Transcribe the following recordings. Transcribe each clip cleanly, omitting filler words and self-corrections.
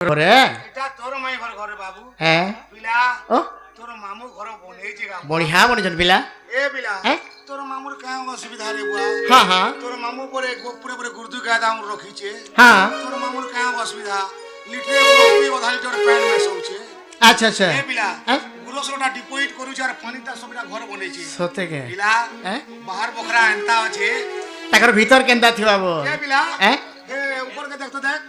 ঘরে এটা তোর মাই ঘর ঘরে বাবু হ্যাঁ পিলা ও তোর মামু ঘর বনেইছে গা বঢ়িয়া বনিছন পিলা এ পিলা হ্যাঁ তোর মামুর কাম অসুবিধা রে বুয়া হ্যাঁ হ্যাঁ তোর মামু পরে পুরে পুরে গুর্দু গাদা আমু রখিছে হ্যাঁ তোর মামুর কাম অসুবিধা লিটরে গুরসি অধা লিটর প্যান মেসৌছে আচ্ছা আচ্ছা এ পিলা হ্যাঁ গুরসটা ডিপোজিট করুছে আর পানিটা সবটা ঘর বনেইছে সতেকে পিলা হ্যাঁ বাহার বখরা এন্তা আছে তাকর ভিতর কেনতা থিবা বো এ পিলা হ্যাঁ এ উপর কে দেখতো দেখ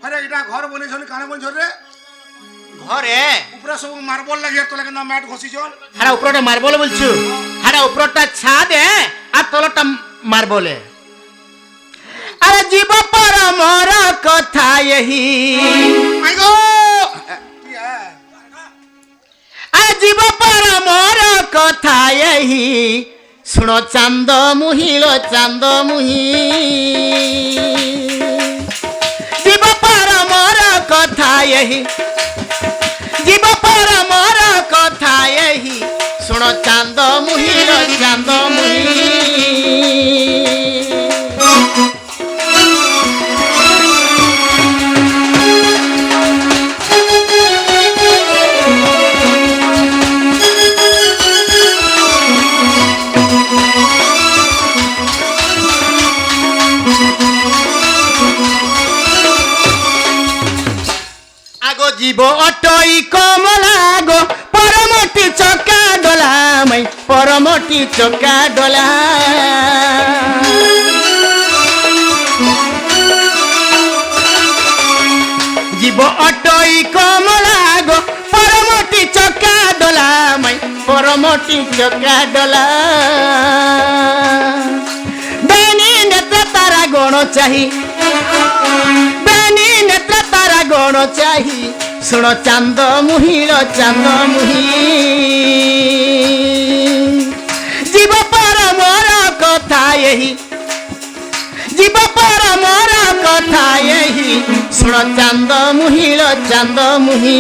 আরে এটা ঘর বনেছনি কানে বন ঝরে ঘরে উপরে সব মার্বল লাগিয়ে তোলা কেন ম্যাট ঘষিছন হারা উপরটা মার্বল বলছু হারা উপরটা ছাদে আর তলটা মার্বলে আরে জীব পর মোর কথা এহি আই গো কি হ্যাঁ আরে জীব পর মোর কথা এহি শুনো চান্দ মুহিল চান্দ মুহি জীব পর মোর কথা এহি জীব পর মোর কথা এহি শুনো চান্দ মুহিল চান্দ মুহি আগো জীব অটই কমলা গো পরমটি চকা ডলামাই পরমটি চকা ডলা জীব অটই কমলা গো পরমটি চকা ডলামাই পরমটি চকা ডলা বেনি নেত্র তারা গণ চাহি বেনি নেত্র তারা গণ চাহি শুণ চান্দ মুহিল চান্দ মুহি জীব পর মোর কথা এহি জীব পর মোর কথা এহি শুণ চান্দ মুহিল চান্দ মুহি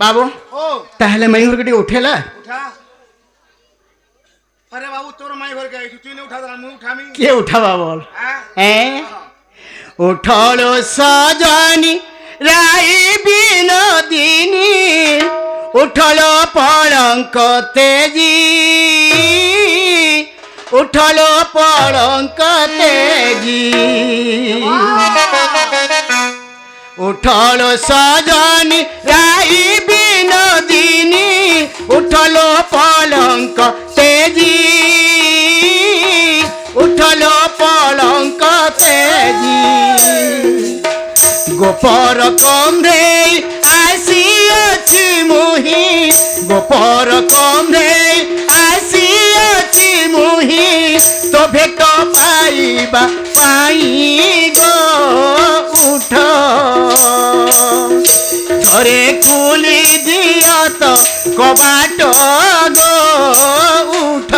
বাবু ও তাহলে ময়ূর গটি উঠেলা উঠা আরে বাবু তোর মাই ঘর গাই তুই নে উঠা দা মু উঠামি কে উঠাবা বল হ্যাঁ উঠল সজনী রাই বিনোদিনী উঠল পলঙ্ক তেজি উঠল পলঙ্ক তেজি উঠল সজনী রাই বিনোদিনী উঠল পলঙ্ক তেজি উঠল পলঙ্ক তেজি গোপর কন্ধে আসিଅছি মুহি গোপর কন্ধে আসিଅছি মুহি তো ভেট পাইবা পাই গো উঠ ধরে খুলি দিও তো কবাট গো উঠ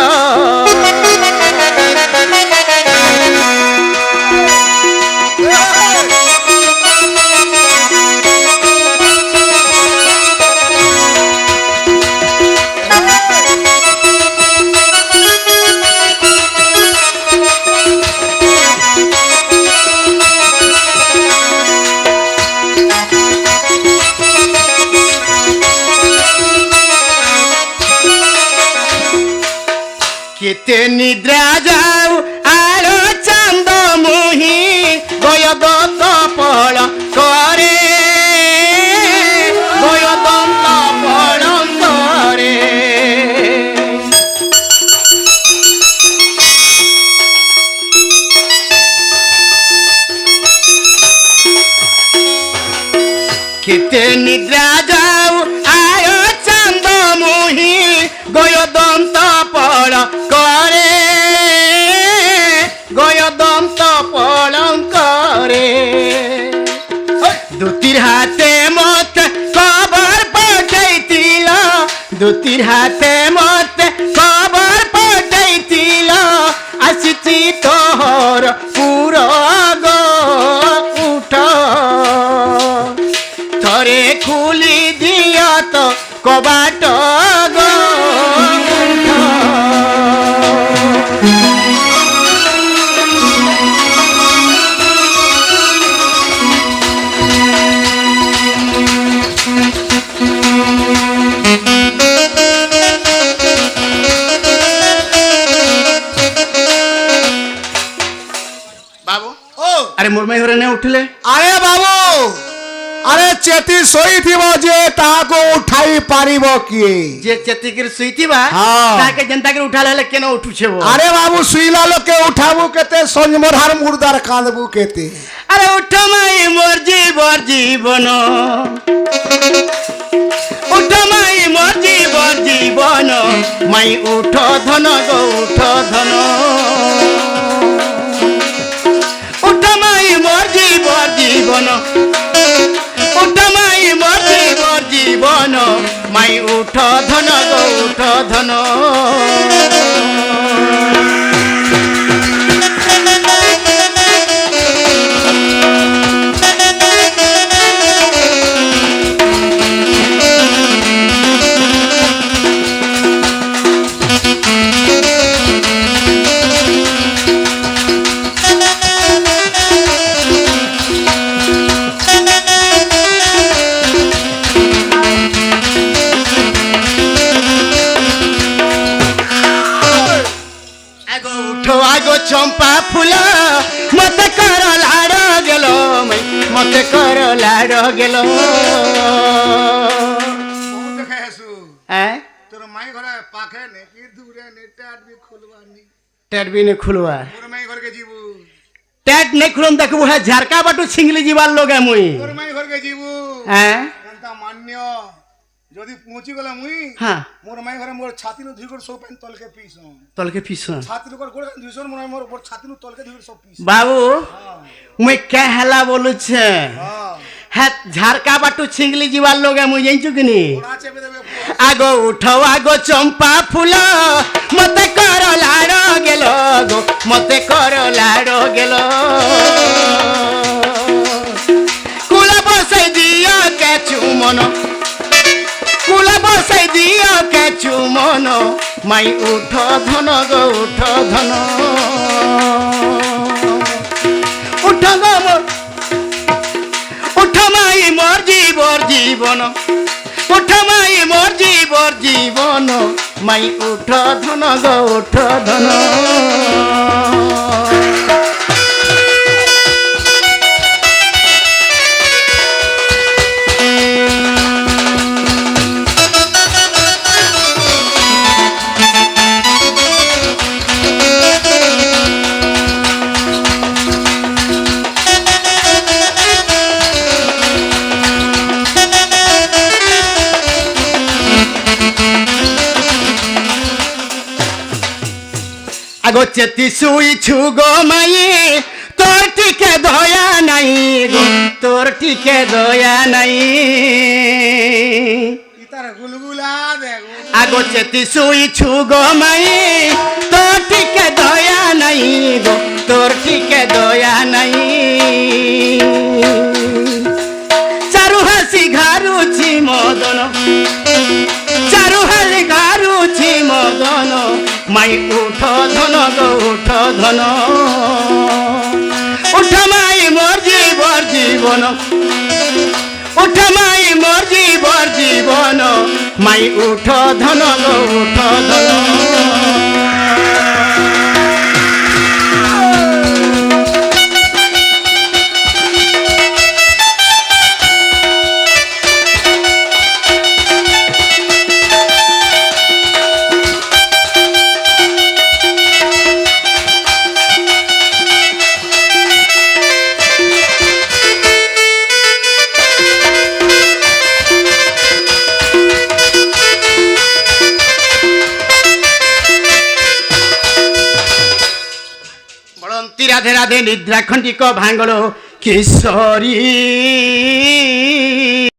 কেতে নিদ্রা যাও আলো চান্দ মুহি গয় দন্ত পল করে গয় দন্ত পল করে খেতে নিদ্রা যাও আয় চান্দ মুহি গয় দন্ত পড় করে গয় দন্ত পড়ং করে দুতির হাতে মতে খবর পাঠাইছিল দুতির হাতে মতে খবর পাঠাইছিল আসিছি তোহর পুর গো উঠ থরে খুলি দিও তো কবাট গো উঠ। বাবু ও আরে মোরমাই ঘরে নে উঠলে আরে বাবু আরে চেতি শୋଇଥିବ যে তাহাকে উঠাই পারিব কিଏ যে চেতিকির শুইতিবা হ্যাঁ। তাকে জেন্তাকে উঠালে হলে কেন উঠুছে বো? আরে বাবু শুইলা লোকে উঠাবু কেতে সঞ্জমরহার মুর্দার কাঁদবু কেতে আরে উঠ মাই মোর জীবর জীবন উঠ মাই মোর জীবর জীবন মাই উঠ ধন গো উঠ ধন উঠ মাই মোর জীবর জীবন উঠ মাই মোর জীবর জীবন মাই উঠ ধন গো উঠ ধন চম্পা ফুল মতে কর লাড় গেল মতে কর লাড় গেল দেখে হেসু হ্যাঁ তোর মাই ঘরে পাখে নে কি দূরে নে টাট বি খুলবানি টেট বি নে খুলবা তোর মাই ঘরকে যাবু টেট নে খুলম দেখু হ্যাঁ ঝারকা বাটু ছিংলি যাবার লগে মুই তোর মাই ঘরকে যাবু হ্যাঁ এন্তা মান্য যদি পৌঁছি গলা মুই হ্যাঁ মোর মাই ঘরে মোর ছাতি নু ধুই করে সব পেন তলকে পিস তলকে পিছন ছাতি নু করে গোড় ধুইছন মোর মোর মোর ছাতি নু তলকে ধুই সব পিস বাবু মুই কে হেলা বলুছে হ্যাঁ হ্যাঁ ঝারকা বাটু ছিংলি যাবার লগে মুই জানছু কিনি ওড়া চেপে দেবে আগো উঠো আগো চম্পা ফুল মতে কর লাড় গেল গো মতে কর লাড় গেল কুলা বসাই দিও কেচু মন কুলা বসাই দিও কেচু মন মাই উঠ ধন গো উঠ ধন উঠ গো মোর উঠ মাই মোর জীবর জীবন উঠ মাই মোর জীবর জীবন মাই উঠ ধন গো উঠ ধন আগো চেতি শুইছু গো মাই তোর টিকে দয়া নাই গো তোর টিকে দয়া নাই ইতার গুলগুলা দেখ আগো চেতি শুইছু গো মাই তোর টিকে দয়া নাই গো তোর টিকে দয়া নাই চারু হাসি ঘারুছি মদন চারু হাসি ঘারুছি মদন মাই উঠ ধন গো উঠ ধন উঠ মাই মোর জীবর জীবন উঠ মাই মোর জীবর জীবন মাই উঠ ধন গো উঠ ধন রাধে রাধে নিদ্রা খণ্ডিক ভাঙ্গল কিশোরী